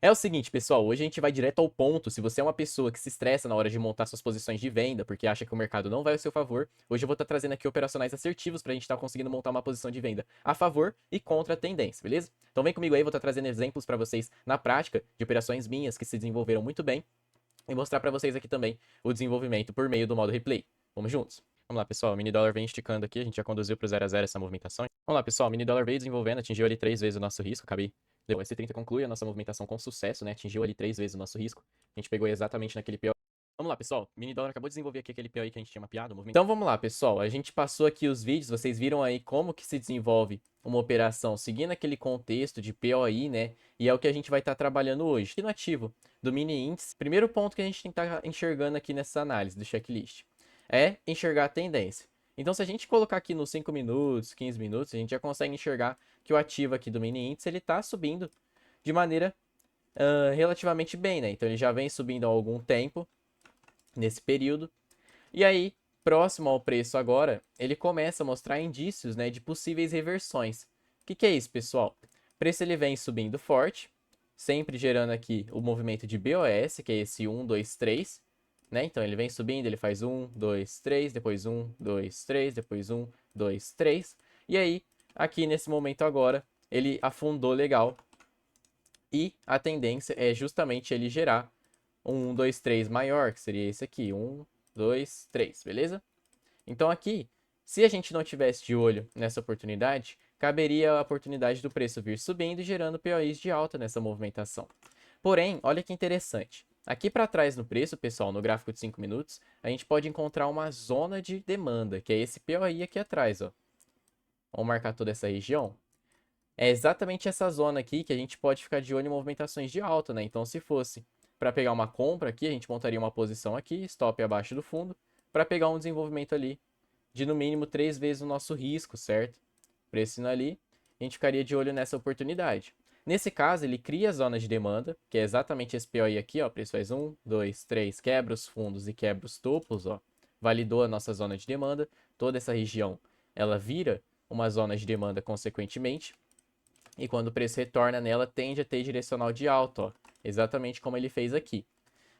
É o seguinte, pessoal, hoje a gente vai direto ao ponto. Se você é uma pessoa que se estressa na hora de montar suas posições de venda, porque acha que o mercado não vai ao seu favor, hoje eu vou estar trazendo aqui operacionais assertivos para a gente estar conseguindo montar uma posição de venda a favor e contra a tendência, beleza? Então vem comigo aí, vou estar trazendo exemplos para vocês na prática de operações minhas que se desenvolveram muito bem e mostrar para vocês aqui também o desenvolvimento por meio do modo replay. Vamos juntos? Vamos lá, pessoal. O mini dólar vem esticando aqui. A gente já conduziu para o 0 a 0 essa movimentação. Vamos lá, pessoal. O mini dólar veio desenvolvendo, atingiu ali 3 vezes o nosso risco. Acabei. Deu. Esse 30 conclui a nossa movimentação com sucesso, né? Atingiu ali 3 vezes o nosso risco. A gente pegou exatamente naquele PO. Vamos lá, pessoal. O mini dólar acabou de desenvolver aqui aquele PO que a gente tinha mapeado. Então vamos lá, pessoal. A gente passou aqui os vídeos. Vocês viram aí como que se desenvolve uma operação seguindo aquele contexto de POI, né? E é o que a gente vai estar trabalhando hoje. Aqui no ativo do mini índice, primeiro ponto que a gente tem que estar enxergando aqui nessa análise do checklist é enxergar a tendência. Então, se a gente colocar aqui nos 5 minutos, 15 minutos, a gente já consegue enxergar que o ativo aqui do mini índice ele está subindo de maneira relativamente bem, né? Então, ele já vem subindo há algum tempo nesse período. E aí, próximo ao preço agora, ele começa a mostrar indícios, né, de possíveis reversões. O que é isso, pessoal? O preço ele vem subindo forte, sempre gerando aqui o movimento de BOS, que é esse 1, 2, 3, né? Então ele vem subindo, ele faz 1, 2, 3, depois 1, 2, 3, depois 1, 2, 3. E aí, aqui nesse momento agora, ele afundou legal. E a tendência é justamente ele gerar um 1, 2, 3 maior, que seria esse aqui. 1, 2, 3, beleza? Então aqui, se a gente não tivesse de olho nessa oportunidade, caberia a oportunidade do preço vir subindo e gerando POIs de alta nessa movimentação. Porém, olha que interessante. Aqui para trás no preço, pessoal, no gráfico de 5 minutos, a gente pode encontrar uma zona de demanda, que é esse POI aqui atrás, ó. Vamos marcar toda essa região. É exatamente essa zona aqui que a gente pode ficar de olho em movimentações de alta, né? Então, se fosse para pegar uma compra aqui, a gente montaria uma posição aqui, stop abaixo do fundo, para pegar um desenvolvimento ali de no mínimo 3 vezes o nosso risco, certo? Preço ali, a gente ficaria de olho nessa oportunidade. Nesse caso, ele cria a zona de demanda, que é exatamente esse POI aqui, ó. Preço faz 1, 2, 3, quebra os fundos e quebra os topos, ó. Validou a nossa zona de demanda. Toda essa região, ela vira uma zona de demanda consequentemente. E quando o preço retorna nela, tende a ter direcional de alta, ó. Exatamente como ele fez aqui.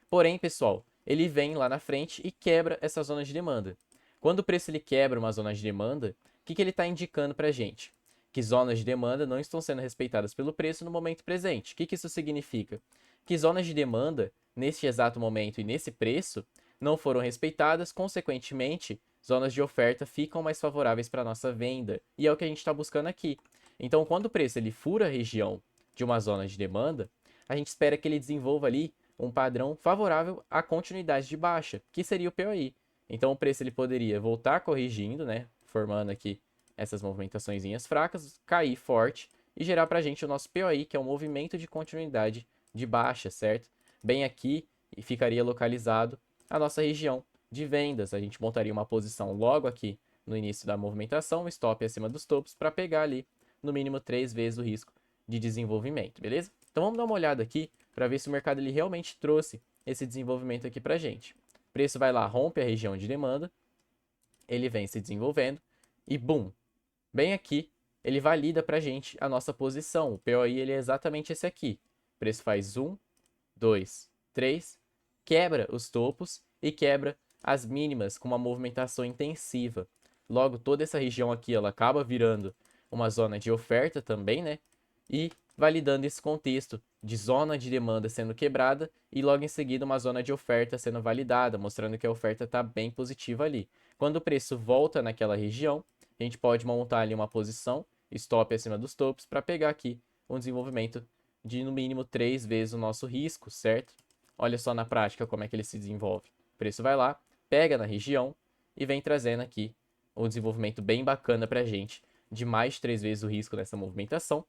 Porém, pessoal, ele vem lá na frente e quebra essa zona de demanda. Quando o preço ele quebra uma zona de demanda, o que ele está indicando para a gente? Que zonas de demanda não estão sendo respeitadas pelo preço no momento presente. O que isso significa? Que zonas de demanda, neste exato momento e nesse preço, não foram respeitadas, consequentemente, zonas de oferta ficam mais favoráveis para a nossa venda. E é o que a gente está buscando aqui. Então, quando o preço ele fura a região de uma zona de demanda, a gente espera que ele desenvolva ali um padrão favorável à continuidade de baixa, que seria o POI. Então o preço ele poderia voltar corrigindo, né, formando aqui essas movimentações fracas, cair forte e gerar para a gente o nosso POI, que é um movimento de continuidade de baixa, certo? Bem aqui e ficaria localizado a nossa região de vendas. A gente montaria uma posição logo aqui no início da movimentação, stop acima dos topos, para pegar ali no mínimo 3 vezes o risco de desenvolvimento, beleza? Então vamos dar uma olhada aqui para ver se o mercado ele realmente trouxe esse desenvolvimento aqui para a gente. O preço vai lá, rompe a região de demanda, ele vem se desenvolvendo e bum, bem aqui ele valida para a gente a nossa posição. O POI ele é exatamente esse aqui. O preço faz 1, 2, 3, quebra os topos e quebra as mínimas com uma movimentação intensiva. Logo, toda essa região aqui ela acaba virando uma zona de oferta também, né? E validando esse contexto de zona de demanda sendo quebrada e logo em seguida uma zona de oferta sendo validada, mostrando que a oferta está bem positiva ali. Quando o preço volta naquela região, a gente pode montar ali uma posição, stop acima dos topos, para pegar aqui um desenvolvimento de no mínimo 3 vezes o nosso risco, certo? Olha só na prática como é que ele se desenvolve. O preço vai lá, pega na região e vem trazendo aqui um desenvolvimento bem bacana para a gente, de mais de 3 vezes o risco nessa movimentação.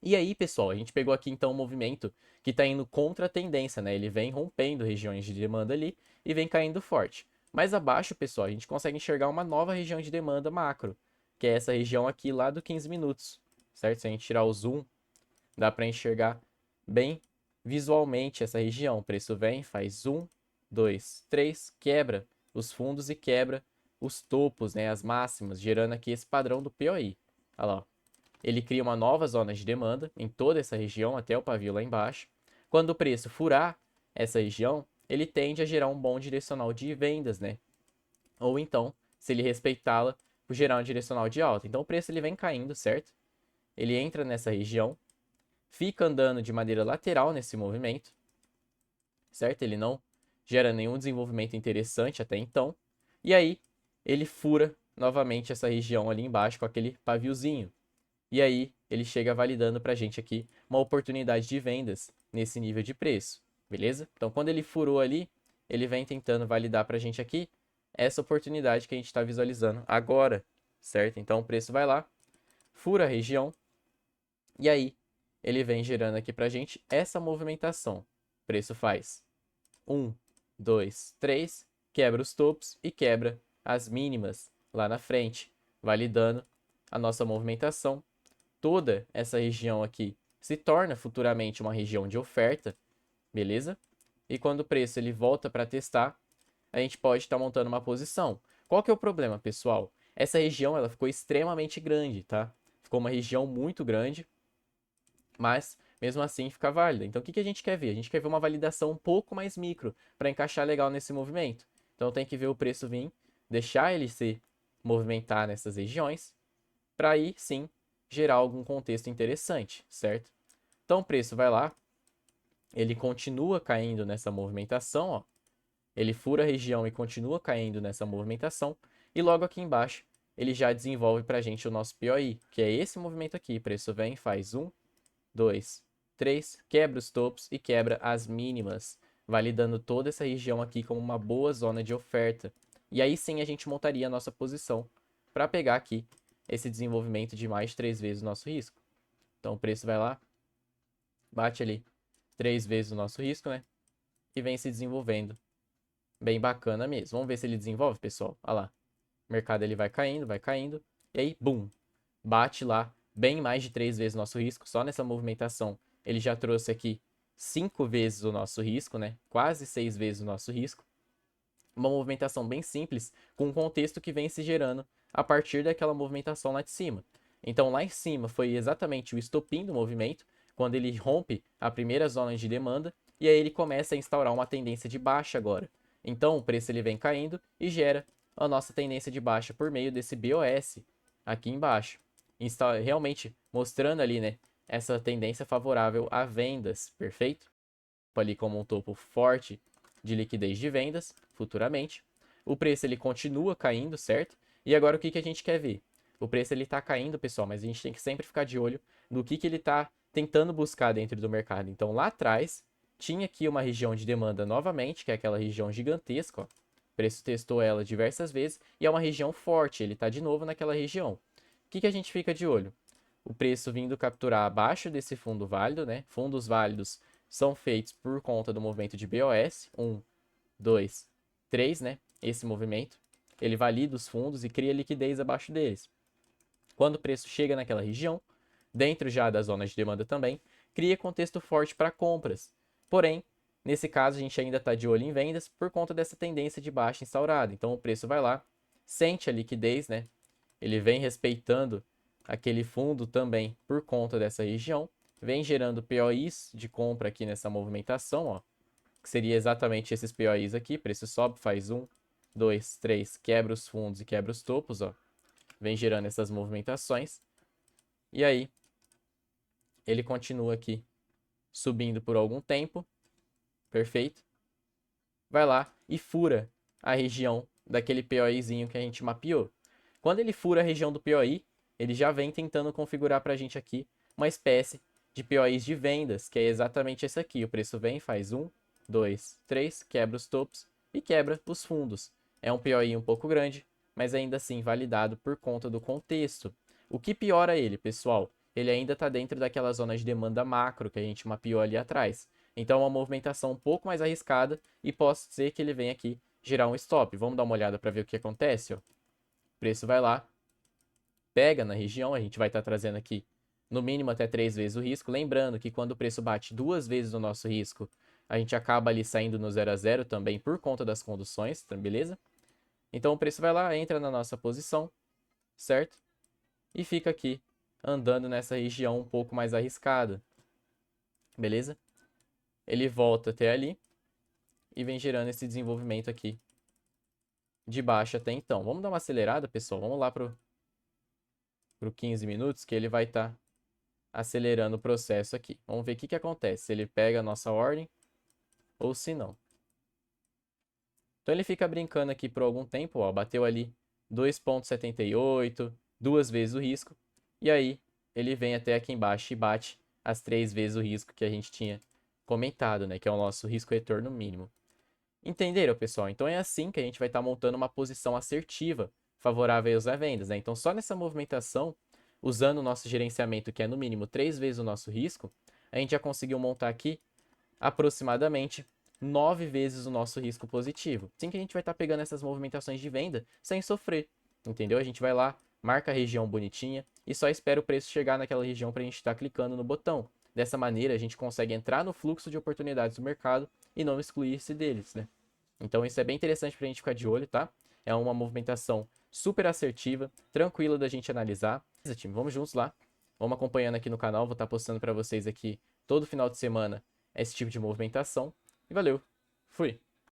E aí, pessoal, a gente pegou aqui então um movimento que está indo contra a tendência, né? Ele vem rompendo regiões de demanda ali e vem caindo forte. Mais abaixo, pessoal, a gente consegue enxergar uma nova região de demanda macro, que é essa região aqui lá do 15 minutos, certo? Se a gente tirar o zoom, dá para enxergar bem visualmente essa região. O preço vem, faz 1, 2, 3, quebra os fundos e quebra os topos, né, as máximas, gerando aqui esse padrão do POI. Olha lá, ele cria uma nova zona de demanda em toda essa região, até o pavio lá embaixo. Quando o preço furar essa região, ele tende a gerar um bom direcional de vendas, né? Ou então, se ele respeitá-la, gerar um direcional de alta. Então o preço ele vem caindo, certo? Ele entra nessa região, fica andando de maneira lateral nesse movimento, certo? Ele não gera nenhum desenvolvimento interessante até então. E aí, ele fura novamente essa região ali embaixo com aquele paviozinho. E aí, ele chega validando para a gente aqui uma oportunidade de vendas nesse nível de preço, beleza? Então, quando ele furou ali, ele vem tentando validar para a gente aqui essa oportunidade que a gente está visualizando agora, certo? Então, o preço vai lá, fura a região, e aí ele vem gerando aqui para a gente essa movimentação. O preço faz 1, 2, 3, quebra os topos e quebra as mínimas lá na frente, validando a nossa movimentação. Toda essa região aqui se torna futuramente uma região de oferta, beleza? E quando o preço ele volta para testar, a gente pode estar montando uma posição. Qual que é o problema, pessoal? Essa região ela ficou extremamente grande, tá? Ficou uma região muito grande, mas mesmo assim fica válida. Então o que a gente quer ver? A gente quer ver uma validação um pouco mais micro para encaixar legal nesse movimento. Então tem que ver o preço vir, deixar ele se movimentar nessas regiões, para aí sim gerar algum contexto interessante, certo? Então o preço vai lá, ele continua caindo nessa movimentação, ó. Ele fura a região e continua caindo nessa movimentação. E logo aqui embaixo, ele já desenvolve para a gente o nosso POI, que é esse movimento aqui. O preço vem, faz 1, 2, 3, quebra os topos e quebra as mínimas, validando toda essa região aqui como uma boa zona de oferta. E aí sim a gente montaria a nossa posição para pegar aqui esse desenvolvimento de mais de 3 vezes o nosso risco. Então o preço vai lá, bate ali 3 vezes o nosso risco, né? E vem se desenvolvendo. Bem bacana mesmo. Vamos ver se ele desenvolve, pessoal. Olha lá. O mercado ele vai caindo. E aí, bum. Bate lá bem mais de 3 vezes o nosso risco. Só nessa movimentação ele já trouxe aqui 5 vezes o nosso risco, né? Quase 6 vezes o nosso risco. Uma movimentação bem simples, com um contexto que vem se gerando a partir daquela movimentação lá de cima. Então, lá em cima foi exatamente o estopim do movimento, quando ele rompe a primeira zona de demanda, e aí ele começa a instaurar uma tendência de baixa agora. Então, o preço ele vem caindo e gera a nossa tendência de baixa por meio desse BOS aqui embaixo. Realmente mostrando ali, né, essa tendência favorável a vendas, perfeito? Ali como um topo forte de liquidez de vendas futuramente. O preço ele continua caindo, certo? E agora o que a gente quer ver? O preço ele está caindo, pessoal, mas a gente tem que sempre ficar de olho no que ele está tentando buscar dentro do mercado. Então lá atrás tinha aqui uma região de demanda novamente, que é aquela região gigantesca, ó. O preço testou ela diversas vezes e é uma região forte, ele está de novo naquela região. O que a gente fica de olho? O preço vindo capturar abaixo desse fundo válido, né? Fundos válidos são feitos por conta do movimento de BOS, 1, 2, 3, né? Esse movimento, ele valida os fundos e cria liquidez abaixo deles. Quando o preço chega naquela região, dentro já da zona de demanda também, cria contexto forte para compras. Porém, nesse caso a gente ainda está de olho em vendas por conta dessa tendência de baixa instaurada. Então o preço vai lá, sente a liquidez, né? Ele vem respeitando aquele fundo também por conta dessa região, vem gerando POIs de compra aqui nessa movimentação, ó, que seria exatamente esses POIs aqui. Preço sobe, faz 1, 2, 3, quebra os fundos e quebra os topos, ó, vem gerando essas movimentações. E aí, ele continua aqui subindo por algum tempo, perfeito. Vai lá e fura a região daquele POIzinho que a gente mapeou. Quando ele fura a região do POI, ele já vem tentando configurar para a gente aqui uma espécie de POIs de vendas, que é exatamente esse aqui. O preço vem, faz 1, 2, 3, quebra os topos e quebra os fundos. É um POI um pouco grande, mas ainda assim validado por conta do contexto. O que piora ele, pessoal? Ele ainda está dentro daquela zona de demanda macro que a gente mapeou ali atrás. Então é uma movimentação um pouco mais arriscada e pode ser que ele venha aqui gerar um stop. Vamos dar uma olhada para ver o que acontece, ó. O preço vai lá, pega na região, a gente vai estar trazendo aqui no mínimo até 3 vezes o risco. Lembrando que quando o preço bate 2 vezes o nosso risco, a gente acaba ali saindo no 0 a 0 também por conta das conduções, beleza? Então o preço vai lá, entra na nossa posição, certo? E fica aqui andando nessa região um pouco mais arriscada, beleza? ele volta até ali e vem gerando esse desenvolvimento aqui de baixa até então. Vamos dar uma acelerada, pessoal. Vamos lá pro 15 minutos, que ele vai estar acelerando o processo aqui. Vamos ver o que acontece, se ele pega a nossa ordem ou se não. Então ele fica brincando aqui por algum tempo, ó, bateu ali 2,78, 2 vezes o risco, e aí ele vem até aqui embaixo e bate as 3 vezes o risco que a gente tinha comentado, né, que é o nosso risco retorno mínimo. Entenderam, pessoal? Então é assim que a gente vai estar montando uma posição assertiva favorável às vendas, né? Então só nessa movimentação, usando o nosso gerenciamento, que é no mínimo 3 vezes o nosso risco, a gente já conseguiu montar aqui aproximadamente 9 vezes o nosso risco positivo. Assim que a gente vai estar pegando essas movimentações de venda sem sofrer, entendeu? A gente vai lá, marca a região bonitinha e só espera o preço chegar naquela região para a gente estar clicando no botão. Dessa maneira, a gente consegue entrar no fluxo de oportunidades do mercado e não excluir-se deles, né? Então isso é bem interessante para a gente ficar de olho, tá? É uma movimentação super assertiva, tranquila da gente analisar. Beleza, time? Vamos juntos lá. Vamos acompanhando aqui no canal, vou estar postando para vocês aqui todo final de semana esse tipo de movimentação. E valeu, fui!